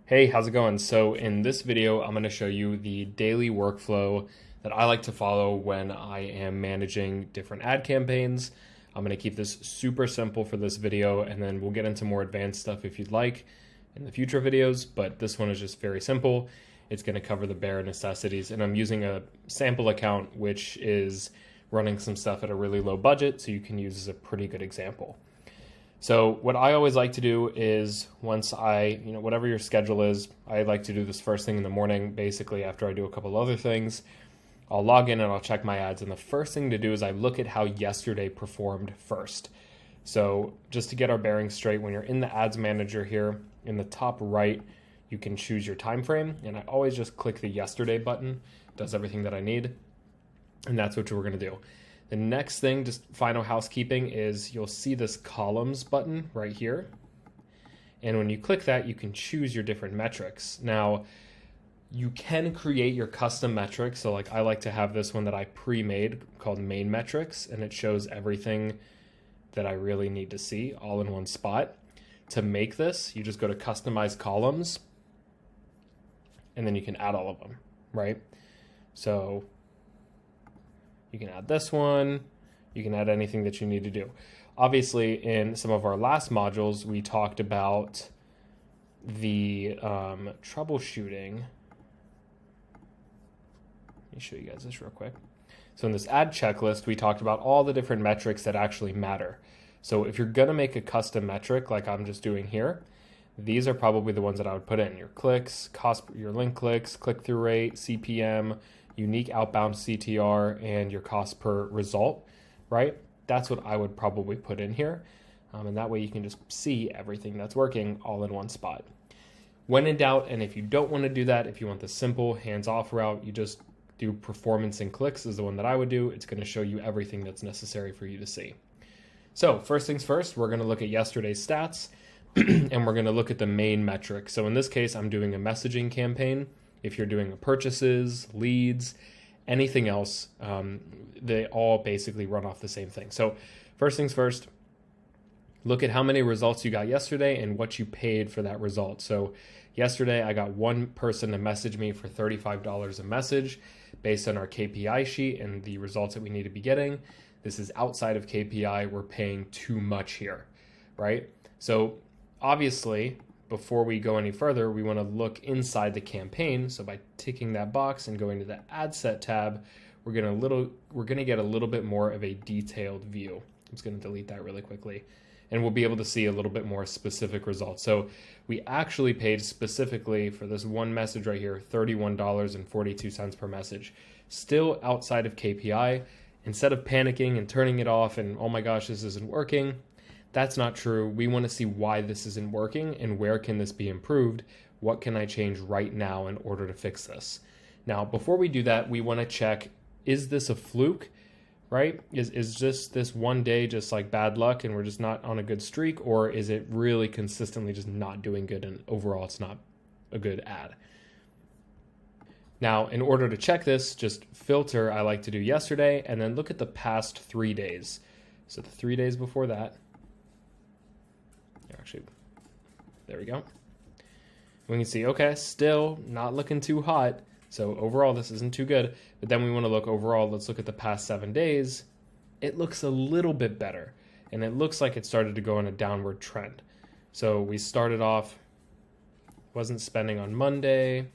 Hey, how's it going? So in this video, I'm going to show you the daily workflow that I like to follow when I am managing different ad campaigns. I'm going to keep this super simple for this video, and then we'll get into more advanced stuff if you'd like in the future videos, but this one is just very simple. It's going to cover the bare necessities, and I'm using a sample account, which is running some stuff at a really low budget, so you can use as a pretty good example. So what I always like to do is once whatever your schedule is, I like to do this first thing in the morning, basically after I do a couple other things. I'll log in and I'll check my ads. And the first thing to do is I look at how yesterday performed first. So just to get our bearings straight, when you're in the ads manager here, in the top right, you can choose your time frame. And I always just click the yesterday button. It does everything that I need. And that's what we're going to do. The next thing, just final housekeeping, is you'll see this columns button right here. And when you click that, you can choose your different metrics. Now, you can create your custom metrics. So like I like to have this one that I pre-made called main metrics, and it shows everything that I really need to see all in one spot. To make this, you just go to customize columns, and then you can add all of them, right? So you can add this one, you can add anything that you need to do. Obviously, in some of our last modules, we talked about the troubleshooting. Let me show you guys this real quick. So in this ad checklist, we talked about all the different metrics that actually matter. So if you're gonna make a custom metric like I'm just doing here, these are probably the ones that I would put in. Your clicks, cost, your link clicks, click-through rate, CPM, unique outbound CTR, and your cost per result, right? That's what I would probably put in here. And that way you can just see everything that's working all in one spot. When in doubt, and if you don't want to do that, if you want the simple hands-off route, you just do performance and clicks is the one that I would do. It's going to show you everything that's necessary for you to see. So first things first, we're going to look at yesterday's stats and we're going to look at the main metric. So in this case, I'm doing a messaging campaign. If you're doing purchases, leads, anything else, they all basically run off the same thing. So first things first, look at how many results you got yesterday and what you paid for that result. So yesterday I got one person to message me for $35 a message based on our KPI sheet and the results that we need to be getting. This is outside of KPI. We're paying too much here, right? So obviously, before we go any further, we want to look inside the campaign. So by ticking that box and going to the ad set tab, we're going to get a little bit more of a detailed view. I'm just going to delete that really quickly. And we'll be able to see a little bit more specific results. So we actually paid specifically for this one message right here, $31.42 per message. Still outside of KPI. Instead of panicking and turning it off and, oh my gosh, this isn't working, that's not true. We want to see why this isn't working and where can this be improved? What can I change right now in order to fix this? Now, before we do that, we want to check, is this a fluke, right? Is just this one day just like bad luck and we're just not on a good streak, or is it really consistently just not doing good and overall it's not a good ad? Now, in order to check this, just filter, I like to do yesterday, and then look at the past 3 days. So the 3 days before that, actually, there we go. We can see, okay, still not looking too hot. So overall, this isn't too good. But then we want to look overall, let's look at the past 7 days. It looks a little bit better. And it looks like it started to go in a downward trend. So we started off, wasn't spending on Monday.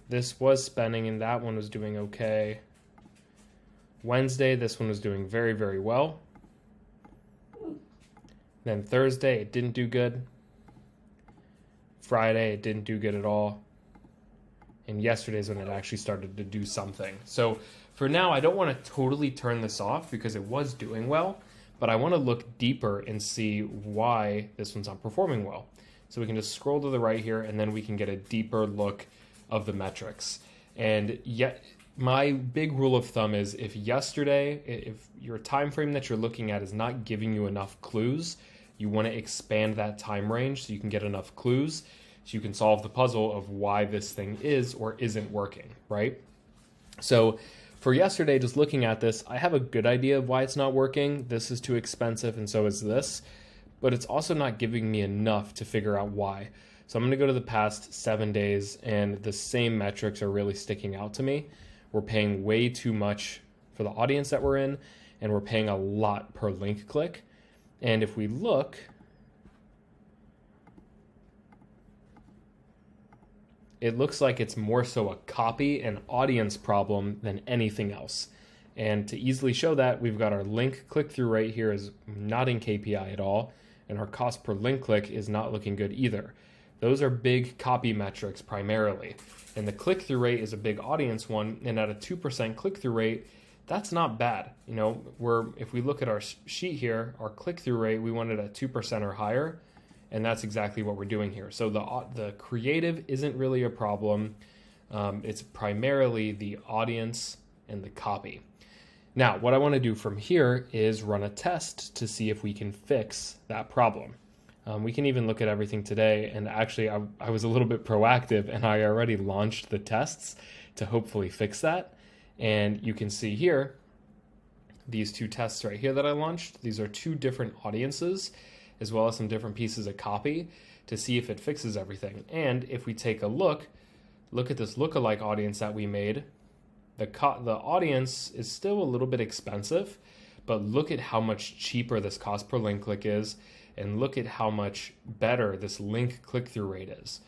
This was spending, and that one was doing okay. Wednesday, this one was doing very, very well. Then Thursday, it didn't do good. Friday, it didn't do good at all. And yesterday's when it actually started to do something. So for now, I don't want to totally turn this off because it was doing well, but I want to look deeper and see why this one's not performing well. So we can just scroll to the right here, and then we can get a deeper look of the metrics. And yet, my big rule of thumb is if your time frame that you're looking at is not giving you enough clues, you want to expand that time range so you can get enough clues so you can solve the puzzle of why this thing is or isn't working, right? So for yesterday, just looking at this, I have a good idea of why it's not working. This is too expensive and so is this. but it's also not giving me enough to figure out why. So I'm going to go to the past 7 days, and the same metrics are really sticking out to me. We're paying way too much for the audience that we're in, and we're paying a lot per link click. And if we look, it looks like it's more so a copy and audience problem than anything else. And to easily show that, we've got our link click-through rate here is not in KPI at all, and our cost per link click is not looking good either. Those are big copy metrics primarily. And the click-through rate is a big audience one, and at a 2% click-through rate, that's not bad. You know, if we look at our sheet here, our click-through rate, we want it at 2% or higher, and that's exactly what we're doing here. So the creative isn't really a problem. It's primarily the audience and the copy. Now, what I want to do from here is run a test to see if we can fix that problem. We can even look at everything today, and actually I was a little bit proactive, and I already launched the tests to hopefully fix that. And you can see here, these two tests right here that I launched, these are two different audiences, as well as some different pieces of copy to see if it fixes everything. And if we take a look at this lookalike audience that we made, the audience is still a little bit expensive, but look at how much cheaper this cost per link click is, and look at how much better this link click-through rate is.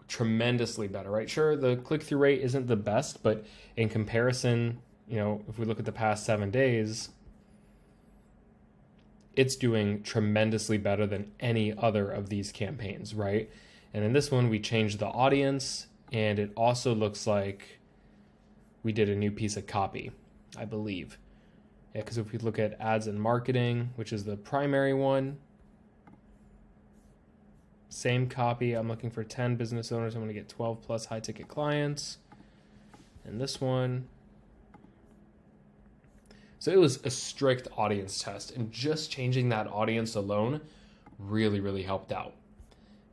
Tremendously better, right? Sure, the click-through rate isn't the best, but in comparison, you know, if we look at the past 7 days, it's doing tremendously better than any other of these campaigns, right? And in this one, we changed the audience, and it also looks like we did a new piece of copy, I believe. Yeah, because if we look at ads and marketing, which is the primary one, same copy. I'm looking for 10 business owners. I'm going to get 12 plus high ticket clients. And this one. So it was a strict audience test, and just changing that audience alone really, really helped out.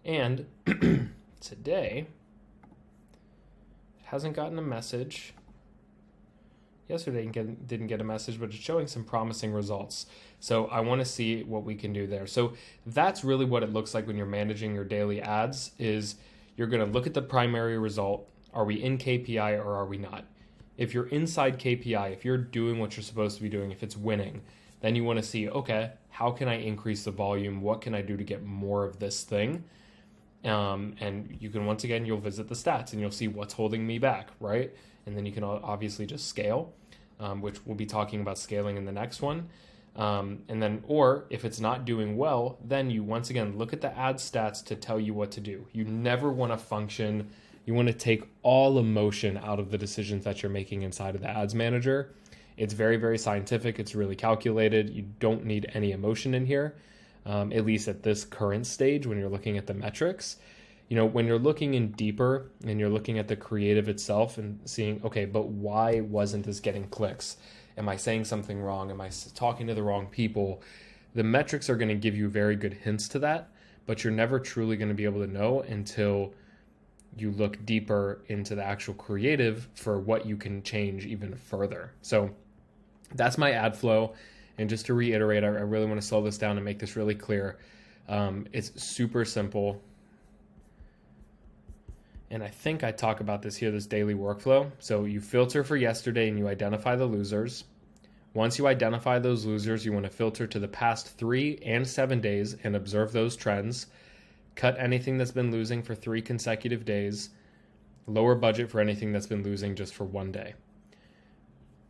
And today, it hasn't gotten a message. Yesterday didn't get a message, but it's showing some promising results. So I want to see what we can do there. So that's really what it looks like when you're managing your daily ads, is you're going to look at the primary result. Are we in KPI or are we not? If you're inside KPI, if you're doing what you're supposed to be doing, if it's winning, then you want to see, okay, how can I increase the volume? What can I do to get more of this thing? And you can, once again, you'll visit the stats and you'll see what's holding me back, right? And then you can obviously just scale, which we'll be talking about scaling in the next one. And then, or if it's not doing well, then you once again look at the ad stats to tell you what to do. You never want to function. You want to take all emotion out of the decisions that you're making inside of the ads manager. It's very, very scientific. It's really calculated. You don't need any emotion in here, at least at this current stage when you're looking at the metrics. You know, when you're looking in deeper and you're looking at the creative itself and seeing, okay, but why wasn't this getting clicks? Am I saying something wrong? Am I talking to the wrong people? The metrics are going to give you very good hints to that, but you're never truly going to be able to know until you look deeper into the actual creative for what you can change even further. So that's my ad flow. And just to reiterate, I really want to slow this down and make this really clear. It's super simple. And I think I talk about this here, this daily workflow. So you filter for yesterday and you identify the losers. Once you identify those losers, you want to filter to the past 3 and 7 days and observe those trends. Cut anything that's been losing for 3 consecutive days. Lower budget for anything that's been losing just for 1 day.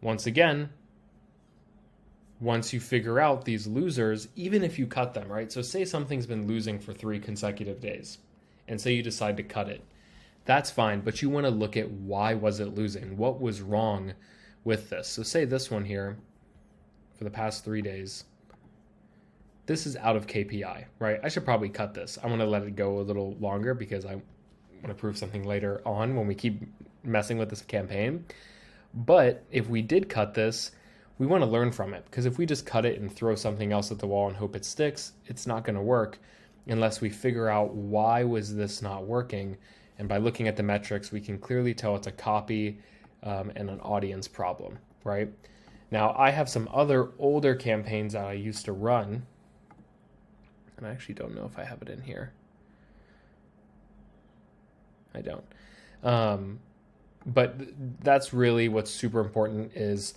Once again, once you figure out these losers, even if you cut them, right? So say something's been losing for 3 consecutive days, and say you decide to cut it. That's fine, but you want to look at why was it losing? What was wrong with this? So say this one here, for the past 3 days, this is out of KPI, right? I should probably cut this. I want to let it go a little longer because I want to prove something later on when we keep messing with this campaign. But if we did cut this, we want to learn from it, because if we just cut it and throw something else at the wall and hope it sticks, it's not going to work unless we figure out why was this not working. And by looking at the metrics, we can clearly tell it's a copy and an audience problem, right? Now, I have some other older campaigns that I used to run. and I actually don't know if I have it in here. I don't. But that's really what's super important, is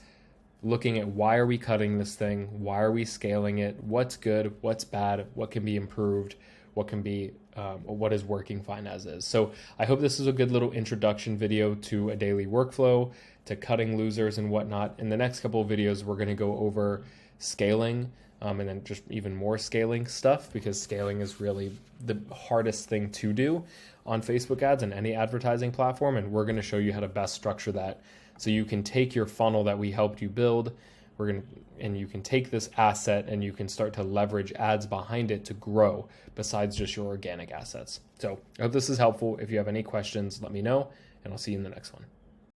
looking at why are we cutting this thing? Why are we scaling it? What's good? What's bad? What can be improved? What can be, what is working fine as is? So I hope this is a good little introduction video to a daily workflow, to cutting losers and whatnot. In the next couple of videos, we're going to go over scaling, and then just even more scaling stuff, because scaling is really the hardest thing to do on Facebook ads and any advertising platform. And we're going to show you how to best structure that, so you can take your funnel that we helped you build, and you can take this asset and you can start to leverage ads behind it to grow besides just your organic assets. So I hope this is helpful. If you have any questions, let me know, and I'll see you in the next one.